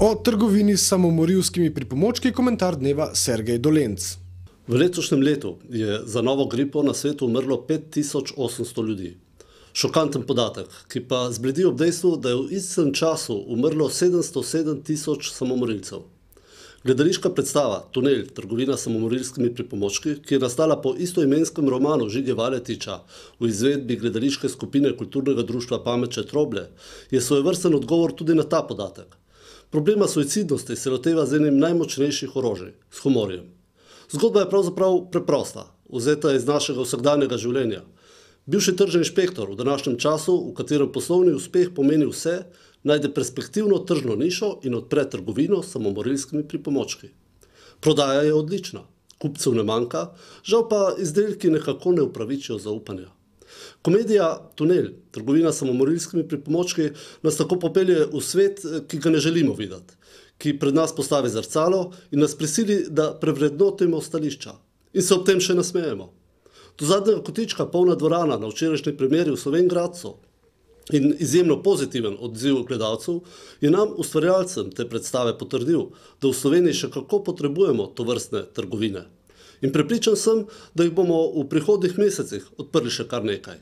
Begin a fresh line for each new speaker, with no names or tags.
O trgovini s samomorilskimi pripomočki komentar dneva Sergej Dolenc.
V letošnjem letu je za novo gripo na svetu umrlo 5800 ljudi. Šokanten podatek, ki pa zbledi ob dejstvu, da je v istem času umrlo 707 tisoč samomorilcev. Gledališka predstava Tunel, trgovina s samomorilskimi pripomočki, ki je nastala po istoimenskem romanu Žige Valetiča v izvedbi gledališke skupine kulturnega društva Pameče Troble, je svojevrsten odgovor tudi na ta podatek. Problema suicidnosti se loteva z enim najmočnejših orožij, s humorjem. Zgodba je pravzaprav preprosta, vzeta iz našega vsakdanjega življenja. Bivši tržni inšpektor v današnjem času, v katerem poslovni uspeh pomeni vse, najde perspektivno tržno nišo in odpre trgovino s samomorilskimi pripomočki. Prodaja je odlična, kupcev ne manjka, žal pa izdelki nekako ne upravičijo zaupanja. Komedija Tunel, trgovina s samomorilskimi pripomočki, nas tako popelje v svet, ki ga ne želimo videti, ki pred nas postavi zrcalo in nas prisili, da prevrednotimo stališča in se ob tem še nasmejemo. Do zadnjega kotička polna dvorana na včerajšnji premieri v Slovenj Gradcu in izjemno pozitiven odziv gledalcev je nam, ustvarjalcem te predstave, potrdil, da v Sloveniji še kako potrebujemo tovrstne trgovine. In prepričan sem, da jih bomo v prihodnjih mesecih odprli še kar nekaj.